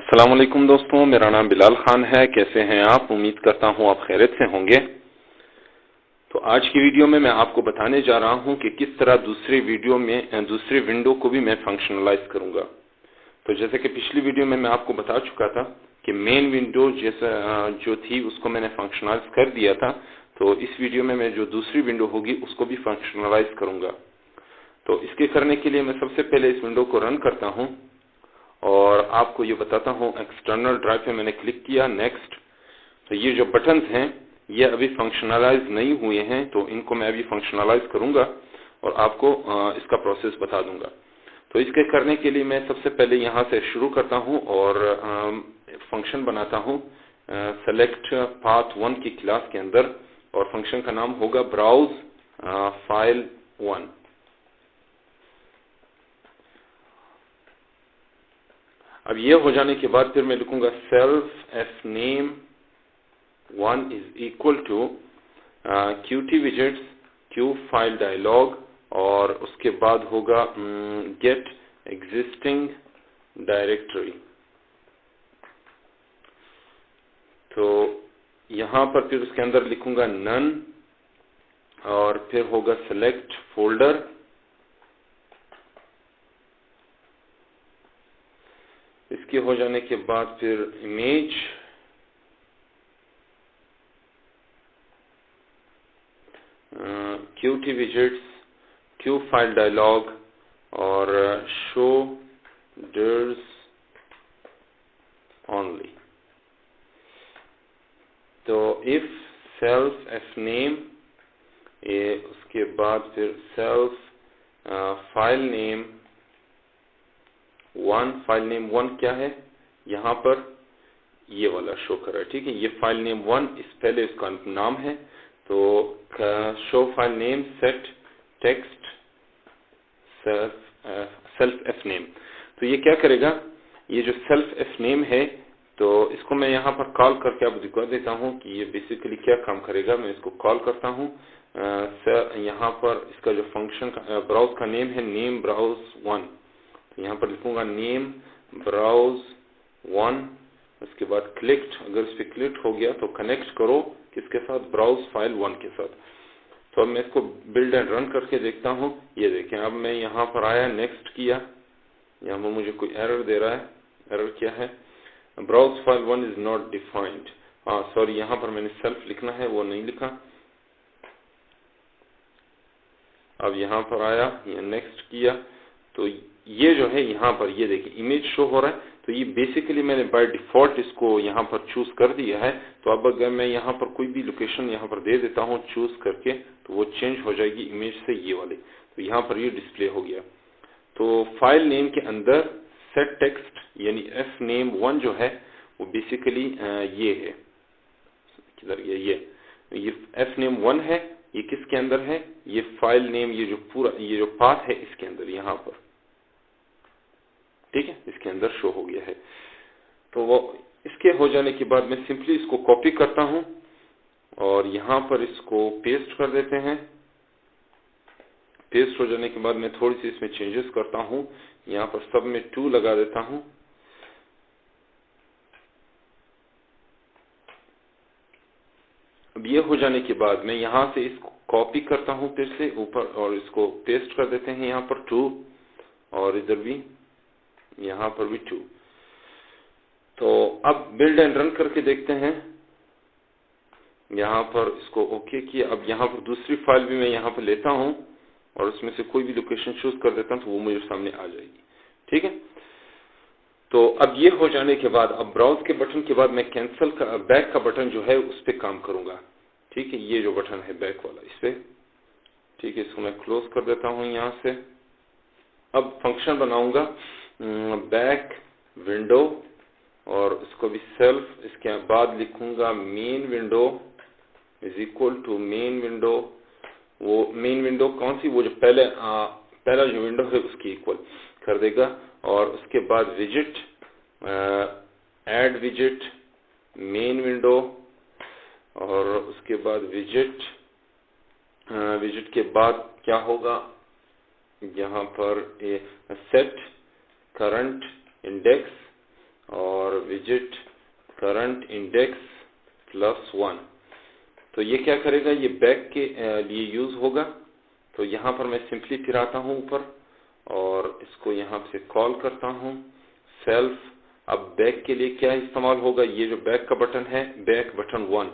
अस्सलाम वालेकुम दोस्तों, मेरा नाम बिलाल खान है। कैसे हैं आप? उम्मीद करता हूं आप खैरियत से होंगे। तो आज की वीडियो में मैं आपको बताने जा रहा हूं कि किस तरह दूसरी विंडो को भी मैं फंक्शनलाइज करूंगा। तो जैसे कि पिछली वीडियो में मैं आपको बता चुका था कि मेन विंडो जैसा जो थी उसको मैंने फंक्शनलाइज कर दिया था। तो इस वीडियो में मैं जो दूसरी विंडो होगी उसको भी फंक्शनलाइज करूंगा। तो इसके करने के लिए मैं सबसे पहले इस विंडो को रन करता हूं और आपको ये बताता हूं। एक्सटर्नल ड्राइव पे मैंने क्लिक किया, नेक्स्ट। तो ये जो बटन्स हैं ये अभी फंक्शनलाइज नहीं हुए हैं, तो इनको मैं अभी फंक्शनलाइज करूंगा और आपको इसका प्रोसेस बता दूंगा। तो इसके करने के लिए मैं सबसे पहले यहाँ से शुरू करता हूँ और फंक्शन बनाता हूँ सेलेक्ट पाथ 1 की क्लास के अंदर, और फंक्शन का नाम होगा ब्राउज फाइल 1। अब ये हो जाने के बाद फिर मैं लिखूंगा self F name 1 is equal to qt widgets q file dialog, और उसके बाद होगा गेट एग्जिस्टिंग डायरेक्टरी। तो यहां पर फिर उसके अंदर लिखूंगा नन, और फिर होगा सेलेक्ट फोल्डर। इसके हो जाने के बाद फिर image, qt widgets q file dialog, और शो डर्स ओनली। तो इफ सेल्फ एफ नेम, उसके बाद फिर self file name 1। File name 1 क्या है? यहाँ पर ये वाला शो कर रहा है, ठीक है। ये फाइल नेम 1 इस पहले इसका नाम है। तो show file name set text self F name. तो ये क्या करेगा? ये जो सेल्फ एफ नेम है, तो इसको मैं यहाँ पर कॉल करके आपको दिखा देता हूँ कि ये बेसिकली क्या काम करेगा। मैं इसको कॉल करता हूँ। यहाँ पर इसका जो फंक्शन ब्राउज का नेम है नेम ब्राउज 1। तो यहाँ पर लिखूंगा नेम ब्राउज 1। उसके बाद क्लिक्ड, अगर इस पर क्लिक हो गया तो कनेक्ट करो किसके साथ? ब्राउज फाइल 1 के साथ। तो अब मैं इसको बिल्ड एंड रन करके देखता हूँ। ये देखें, अब मैं यहाँ पर आया, नेक्स्ट किया, यहाँ पर मुझे कोई एरर दे रहा है। एरर क्या है? Browse file 1 is not defined. हाँ सॉरी, यहाँ पर मैंने सेल्फ लिखना है, वो नहीं लिखा। अब यहाँ पर आया, ये नेक्स्ट किया, तो ये जो है यहाँ पर ये देखिए इमेज शो हो रहा है। तो ये बेसिकली मैंने बाय डिफॉल्ट इसको यहाँ पर चूज कर दिया है। तो अब अगर मैं यहाँ पर कोई भी लोकेशन यहाँ पर दे देता हूँ चूज करके, तो वो चेंज हो जाएगी इमेज से ये वाले। तो यहाँ पर ये डिस्प्ले हो गया। तो फाइल नेम के अंदर सेट टेक्स्ट यानी एफ नेम 1 जो है वो बेसिकली ये है, किधर गया ये एफ नेम 1 है। ये किसके अंदर है? ये फाइल नेम, ये जो पूरा ये जो पाथ है इसके अंदर, यहाँ पर, ठीक है, इसके अंदर शो हो गया है। तो वो इसके हो जाने के बाद मैं सिंपली इसको कॉपी करता हूं और यहाँ पर इसको पेस्ट कर देते हैं। पेस्ट हो जाने के बाद मैं थोड़ी सी इसमें चेंजेस करता हूं। यहाँ पर सब में 2 लगा देता हूं। अब ये हो जाने के बाद मैं यहाँ से इसको कॉपी करता हूं फिर से ऊपर, और इसको पेस्ट कर देते हैं यहाँ पर 2, और इधर भी, यहाँ पर भी 2। तो अब बिल्ड एंड रन करके देखते हैं। यहाँ पर इसको ओके किया। अब यहाँ पर दूसरी फाइल भी मैं यहाँ पर लेता हूँ और उसमें से कोई भी लोकेशन चूज कर देता हूँ, तो वो मुझे सामने आ जाएगी, ठीक है। तो अब ये हो जाने के बाद अब ब्राउज के बटन के बाद मैं कैंसिल का बैक का बटन जो है उस पर काम करूंगा, ठीक है। ये जो बटन है बैक वाला, इस पे, ठीक है, इसको मैं क्लोज कर देता हूँ यहाँ से। अब फंक्शन बनाऊंगा बैक विंडो, और इसको भी सेल्फ, इसके बाद लिखूंगा main window is equal to main window. वो मेन विंडो कौन सी? वो जो पहला जो विंडो है उसकी इक्वल कर देगा। और उसके बाद visit, add visit main window, और उसके बाद विजिट, विजिट के बाद क्या होगा? यहाँ पर सेट करंट इंडेक्स, और विजिट करंट इंडेक्स +1। तो ये क्या करेगा, ये बैक के लिए यूज होगा। तो यहाँ पर मैं सिंपली फिर आता हूँ ऊपर और इसको यहाँ से कॉल करता हूँ सेल्फ। अब बैक के लिए क्या इस्तेमाल होगा, ये जो बैक का बटन है, बैक बटन 1।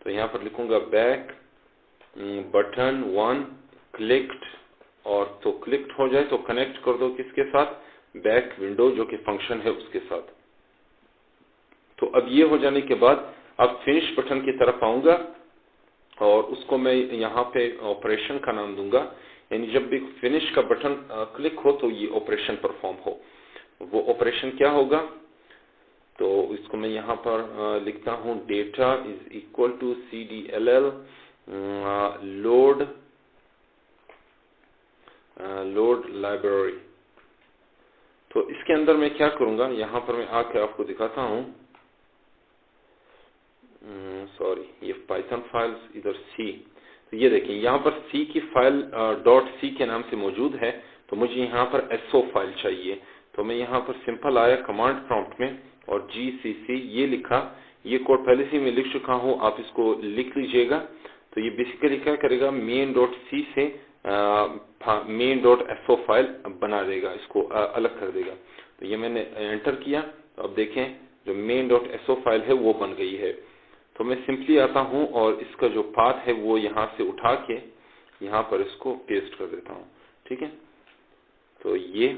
तो यहाँ पर लिखूंगा बैक बटन 1 क्लिक्ड, और तो क्लिक्ड हो जाए तो कनेक्ट कर दो किसके साथ, बैक विंडो जो कि फंक्शन है उसके साथ। तो अब ये हो जाने के बाद अब फिनिश बटन की तरफ आऊंगा और उसको मैं यहाँ पे ऑपरेशन का नाम दूंगा, यानी जब भी फिनिश का बटन क्लिक हो तो ये ऑपरेशन परफॉर्म हो। वो ऑपरेशन क्या होगा, तो इसको मैं यहाँ पर लिखता हूँ data is equal to CDLL load library. तो इसके अंदर मैं क्या करूंगा, यहाँ पर मैं आके आपको दिखाता हूँ। सॉरी, ये पाइथन फाइल्स इधर सी। तो ये देखिए यहाँ पर सी की फाइल .c के नाम से मौजूद है। तो मुझे यहाँ पर SO फाइल चाहिए। तो मैं यहाँ पर सिंपल आया कमांड प्रॉम्प्ट में और GCC ये लिखा। ये कोड पहले से मैं लिख चुका हूँ, आप इसको लिख लीजिएगा। तो ये बेसिकली क्या करेगा, main.c से main.so फाइल बना देगा, इसको अलग कर देगा। तो ये मैंने एंटर किया। तो अब देखें जो main.so फाइल है वो बन गई है। तो मैं सिंपली आता हूं और इसका जो पाथ है वो यहाँ से उठा के यहाँ पर इसको पेस्ट कर देता हूँ। ठीक है, तो ये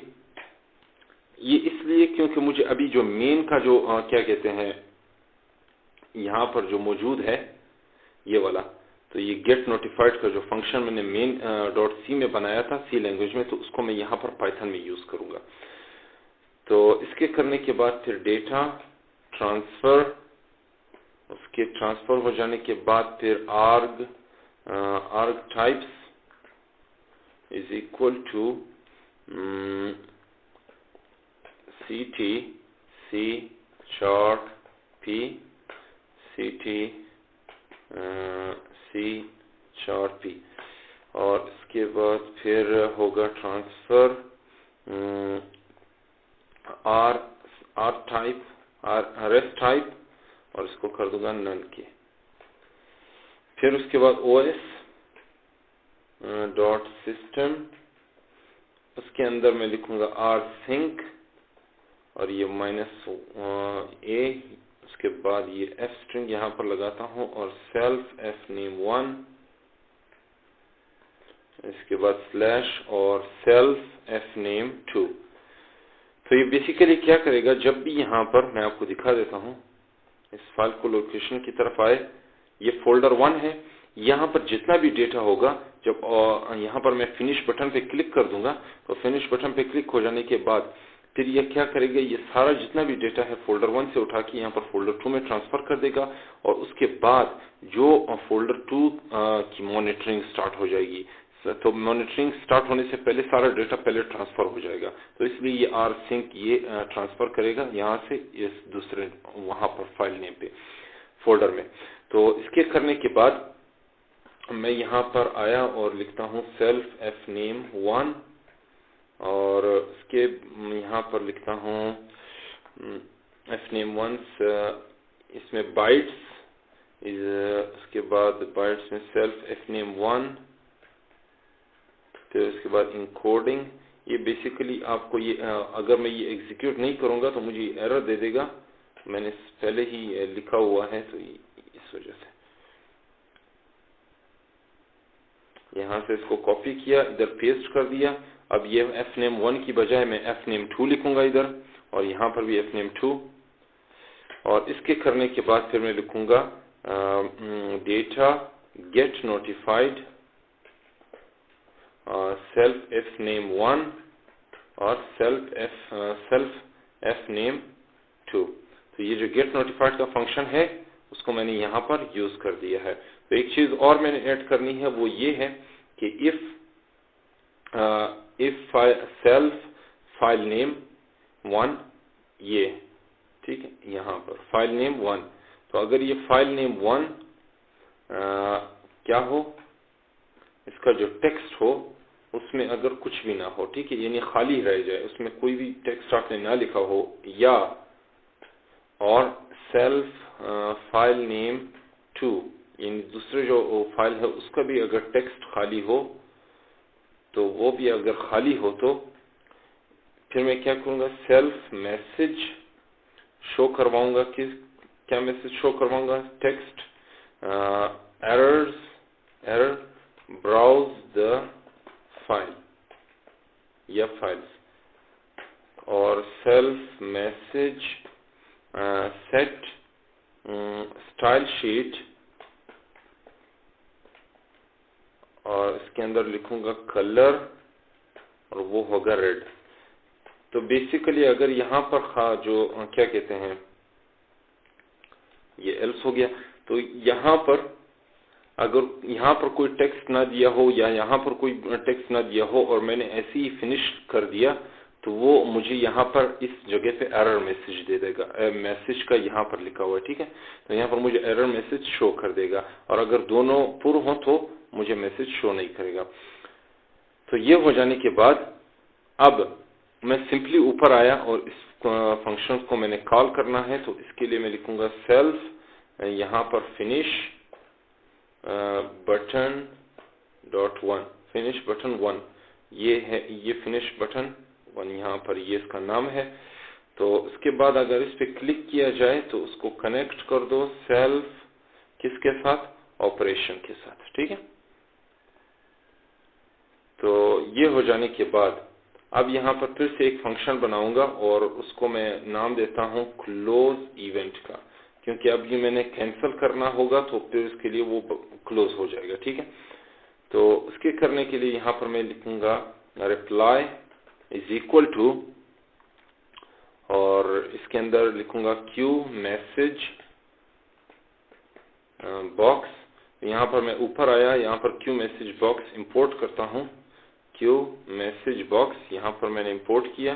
इसलिए क्योंकि मुझे अभी जो मेन का जो क्या कहते हैं यहाँ पर जो मौजूद है ये वाला, तो ये गेट नोटिफाइड का जो फंक्शन मैंने main.c में बनाया था सी लैंग्वेज में, तो उसको मैं यहाँ पर पाइथन में यूज करूंगा। तो इसके करने के बाद फिर डेटा ट्रांसफर, उसके ट्रांसफर हो जाने के बाद फिर arg types is equal to ct c chart p ct c chart p, और इसके बाद फिर होगा transfer r type rs type, और इसको कर दूंगा नन के। फिर उसके बाद OS डॉट सिस्टम, उसके अंदर मैं लिखूंगा rsync और ये -a, उसके बाद ये f स्ट्रिंग यहाँ पर लगाता हूँ और सेल्फ fname1, इसके बाद स्लैश और सेल्फ fname2। तो ये बेसिकली क्या करेगा, जब भी यहाँ पर मैं आपको दिखा देता हूँ, इस फाइल को लोकेशन की तरफ आए, ये फोल्डर 1 है। यहाँ पर जितना भी डेटा होगा, जब यहाँ पर मैं फिनिश बटन पे क्लिक कर दूंगा, तो फिनिश बटन पे क्लिक हो जाने के बाद फिर ये क्या करेगा, ये सारा जितना भी डेटा है फोल्डर 1 से उठा के यहाँ पर फोल्डर 2 में ट्रांसफर कर देगा, और उसके बाद जो फोल्डर 2 की मॉनिटरिंग स्टार्ट हो जाएगी। तो मॉनिटरिंग स्टार्ट होने से पहले सारा डेटा पहले ट्रांसफर हो जाएगा। तो इसलिए ये rsync ये ट्रांसफर करेगा यहाँ से इस दूसरे वहां पर फाइल नेम पे फोल्डर में। तो इसके करने के बाद मैं यहाँ पर आया और लिखता हूँ सेल्फ fname1, और इसके यहाँ पर लिखता हूँ fname1, इसमें बाइट्स इज, उसके बाद बाइट्स में सेल्फ fname1, फिर उसके बाद इनकोडिंग। ये बेसिकली आपको ये अगर मैं ये एग्जीक्यूट नहीं करूंगा तो मुझे एरर दे देगा, मैंने पहले ही लिखा हुआ है, तो इस वजह से यहाँ से इसको कॉपी किया, इधर पेस्ट कर दिया। अब ये fname1 की बजाय मैं fname2 लिखूंगा इधर, और यहाँ पर भी fname2, और इसके करने के बाद फिर मैं लिखूंगा data get notified self fname1 और सेल्फ fname2। तो ये जो गेट नोटिफाइड का फंक्शन है उसको मैंने यहाँ पर यूज कर दिया है। तो एक चीज और मैंने ऐड करनी है, वो ये है कि इफ सेल्फ फाइल नेम 1, ये ठीक है, यहाँ पर फाइल नेम 1। तो अगर ये फाइल नेम 1 क्या हो, इसका जो टेक्स्ट हो उसमें अगर कुछ भी ना हो, ठीक है, यानी खाली रह जाए, उसमें कोई भी टेक्स्ट आपने ना लिखा हो, या और सेल्फ फाइल नेम 2, यानी दूसरे जो फाइल है उसका भी अगर टेक्स्ट खाली हो तो वो भी अगर खाली हो तो फिर मैं क्या करूंगा, सेल्फ मैसेज शो करवाऊंगा। क्या मैसेज शो करवाऊंगा, text error browse the file या फाइल्स, और self message set style sheet, और इसके अंदर लिखूंगा कलर और वो होगा रेड। तो बेसिकली अगर यहाँ पर जो क्या कहते हैं, ये एल्स हो गया, तो यहाँ पर अगर यहाँ पर कोई टेक्स्ट ना दिया हो या यहाँ पर कोई टेक्स्ट ना दिया हो और मैंने ऐसे ही फिनिश कर दिया तो वो मुझे यहाँ पर इस जगह पे एरर मैसेज दे देगा। मैसेज का यहाँ पर लिखा हुआ है, ठीक है, तो यहाँ पर मुझे एरर मैसेज शो कर देगा, और अगर दोनों पूर्ण हो तो मुझे मैसेज शो नहीं करेगा। तो ये हो जाने के बाद अब मैं सिंपली ऊपर आया और इस फंक्शन को मैंने कॉल करना है, तो इसके लिए मैं लिखूंगा सेल्फ यहाँ पर finish button dot one, finish button 1, ये है, ये फिनिश बटन 1 यहाँ पर ये इसका नाम है। तो इसके बाद अगर इस पे क्लिक किया जाए तो उसको कनेक्ट कर दो सेल्फ किसके साथ, ऑपरेशन के साथ, ठीक है। तो ये हो जाने के बाद अब यहाँ पर फिर से एक फंक्शन बनाऊंगा और उसको मैं नाम देता हूँ क्लोज इवेंट का, क्योंकि अब ये मैंने कैंसिल करना होगा तो फिर उसके लिए वो क्लोज हो जाएगा, ठीक है। तो उसके करने के लिए यहाँ पर मैं लिखूंगा रिप्लाई इज इक्वल टू, और इसके अंदर लिखूंगा क्यू मैसेज बॉक्स। यहाँ पर मैं ऊपर आया, यहाँ पर क्यू मैसेज बॉक्स इंपोर्ट करता हूँ, क्यू मैसेज बॉक्स यहाँ पर मैंने इंपोर्ट किया।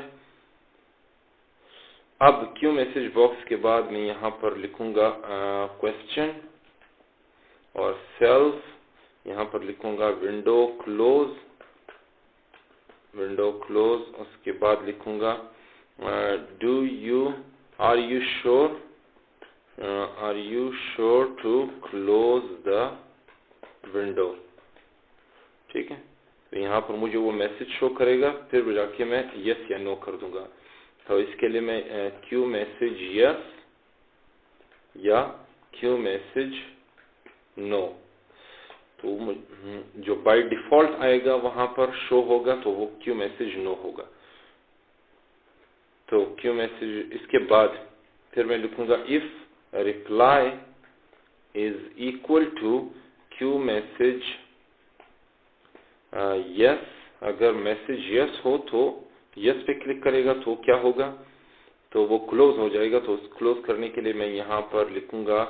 अब क्यू मैसेज बॉक्स के बाद मैं यहाँ पर लिखूंगा क्वेश्चन, और सेल्फ यहाँ पर लिखूंगा विंडो क्लोज, उसके बाद लिखूंगा are you sure to close the window, ठीक है। तो यहाँ पर मुझे वो मैसेज शो करेगा, फिर जाके मैं यस या नो कर दूंगा। तो इसके लिए मैं क्यू मैसेज यस या क्यू मैसेज नो, तो जो बाय डिफॉल्ट आएगा वहां पर शो होगा तो वो क्यू मैसेज नो होगा। तो क्यू मैसेज, इसके बाद फिर मैं लिखूंगा if reply is equal to Q message yes, अगर मैसेज यस हो तो यस पे क्लिक करेगा तो क्या होगा, तो वो क्लोज हो जाएगा। तो क्लोज करने के लिए मैं यहाँ पर लिखूंगा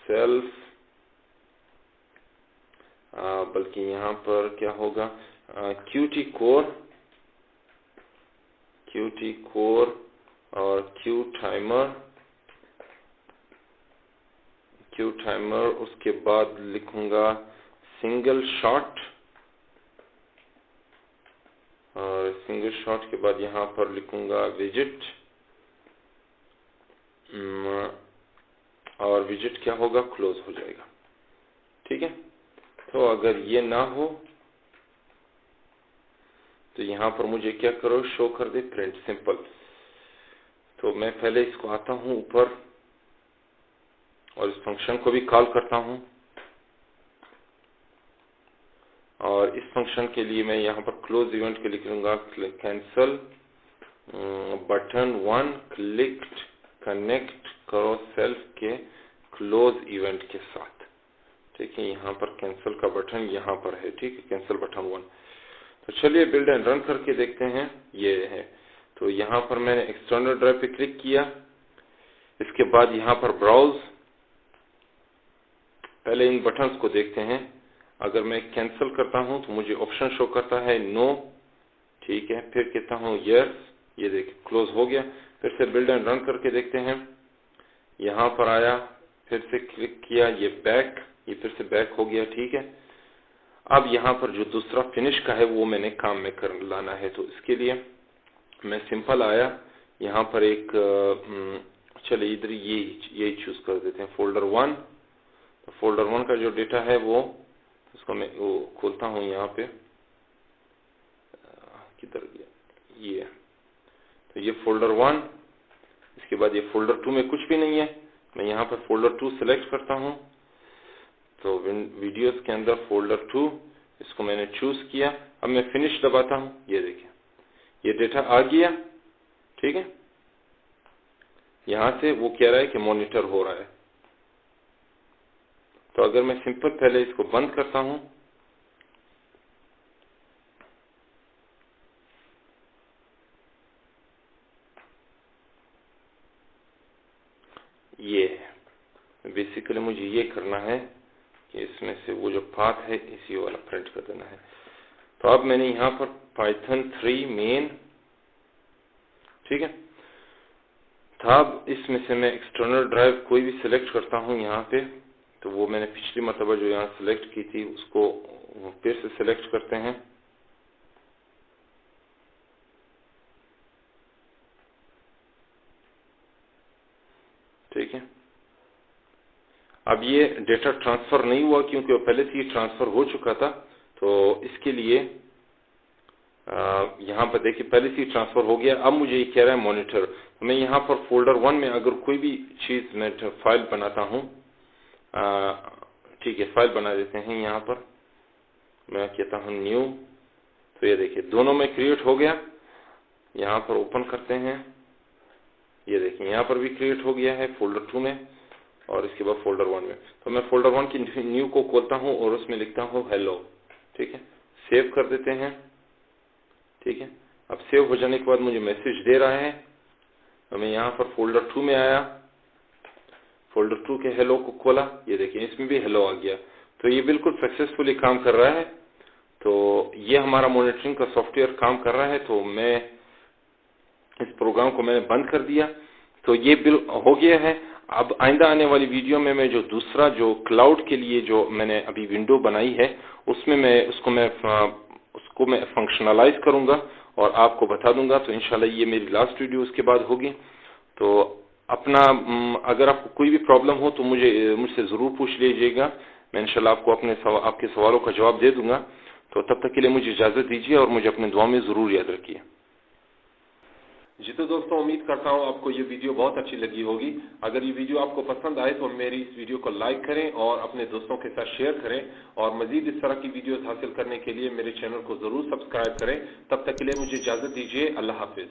सेल्फ, बल्कि यहाँ पर क्या होगा क्यूटी कोर और क्यू टाइमर, उसके बाद लिखूंगा सिंगल शॉट, और सिंगल शॉट के बाद यहाँ पर लिखूंगा विजिट, और विजिट क्या होगा, क्लोज हो जाएगा, ठीक है। तो अगर ये ना हो तो यहाँ पर मुझे क्या करो, शो कर दे प्रिंट सिंपल। तो मैं पहले इसको आता हूँ ऊपर और इस फंक्शन को भी कॉल करता हूँ, और इस फंक्शन के लिए मैं यहाँ पर क्लोज इवेंट के लिखूंगा कैंसल बटन 1 क्लिक्ड, कनेक्ट करो सेल्फ के क्लोज इवेंट के साथ, ठीक है। यहाँ पर कैंसिल का बटन यहाँ पर है, ठीक है, कैंसिल बटन 1। तो चलिए बिल्ड एंड रन करके देखते हैं, ये है। तो यहाँ पर मैंने एक्सटर्नल ड्राइव पे क्लिक किया, इसके बाद यहाँ पर ब्राउज, पहले इन बटन्स को देखते हैं। अगर मैं कैंसिल करता हूँ तो मुझे ऑप्शन शो करता है नो, ठीक है, फिर कहता हूँ यस, ये देखिए क्लोज हो गया। फिर से बिल्ड एंड रन करके देखते हैं, यहाँ पर आया, फिर से क्लिक किया, ये बैक, ये फिर से बैक हो गया, ठीक है। अब यहाँ पर जो दूसरा फिनिश का है वो मैंने काम में कर लाना है, तो इसके लिए मैं सिंपल आया, यहाँ पर एक चलिए इधर यही चूज कर देते हैं, फोल्डर 1। तो फोल्डर 1 का जो डेटा है वो इसको मैं वो खोलता हूँ यहाँ पे, किधर गया ये। तो ये फोल्डर 1, इसके बाद ये फोल्डर 2 में कुछ भी नहीं है। मैं यहाँ पर फोल्डर 2 सिलेक्ट करता हूँ, तो वीडियोस के अंदर फोल्डर 2 इसको मैंने चूज किया। अब मैं फिनिश दबाता हूँ, ये देखिए ये डेटा आ गया। ठीक है, यहां से वो कह रहा है कि मॉनिटर हो रहा है। तो अगर मैं सिंपल पहले इसको बंद करता हूं, ये बेसिकली मुझे ये करना है कि इसमें से वो जो पाथ है इसी वाला प्रिंट कर देना है। तो अब मैंने यहां पर पाइथन 3 मेन, ठीक है। तो अब इसमें से मैं एक्सटर्नल ड्राइव कोई भी सिलेक्ट करता हूं यहाँ पे। तो वो मैंने पिछली मरतबा जो यहाँ सिलेक्ट की थी उसको फिर से सिलेक्ट करते हैं। ठीक है, अब ये डेटा ट्रांसफर नहीं हुआ क्योंकि वो पहले से ही ट्रांसफर हो चुका था। तो इसके लिए यहाँ पर देखिए पहले से ही ट्रांसफर हो गया। अब मुझे ये कह रहा है मॉनिटर। तो मैं यहाँ पर फोल्डर 1 में अगर कोई भी चीज मैं फाइल बनाता हूँ, ठीक है, फाइल बना देते हैं। यहाँ पर मैं कहता हूँ न्यू। तो ये देखिए दोनों में क्रिएट हो गया। यहाँ पर ओपन करते हैं, ये देखिए यहाँ पर भी क्रिएट हो गया है फोल्डर 2 में और इसके बाद फोल्डर 1 में। तो मैं फोल्डर 1 की न्यू को खोलता हूँ और उसमें लिखता हूँ हेलो। ठीक है, सेव कर देते हैं। ठीक है, अब सेव हो जाने के बाद मुझे मैसेज दे रहा है। तो मैं यहाँ पर फोल्डर 2 में आया, फोल्डर 2 के हेलो को खोला, ये देखिए इसमें भी हेलो आ गया। तो ये बिल्कुल सक्सेसफुली काम कर रहा है। तो ये हमारा मॉनिटरिंग का सॉफ्टवेयर काम कर रहा है। तो मैं इस प्रोग्राम को मैंने बंद कर दिया। तो ये बिल हो गया है। अब आइंदा आने वाली वीडियो में मैं जो दूसरा जो क्लाउड के लिए जो मैंने अभी विंडो बनाई है उसमें मैं उसको मैं फंक्शनलाइज करूंगा और आपको बता दूंगा। तो इंशाल्लाह ये मेरी लास्ट वीडियो उसके बाद होगी। तो अपना अगर आपको कोई भी प्रॉब्लम हो तो मुझसे जरूर पूछ लीजिएगा। मैं इंशाल्लाह आपको आपके सवालों का जवाब दे दूंगा। तो तब तक के लिए मुझे इजाजत दीजिए और मुझे अपने दुआ में जरूर याद रखिए। जी तो दोस्तों, उम्मीद करता हूँ आपको ये वीडियो बहुत अच्छी लगी होगी। अगर ये वीडियो आपको पसंद आए तो मेरी इस वीडियो को लाइक करें और अपने दोस्तों के साथ शेयर करें और मजीद इस तरह की वीडियोस हासिल करने के लिए मेरे चैनल को जरूर सब्सक्राइब करें। तब तक के लिए मुझे इजाजत दीजिए। अल्लाह हाफिज।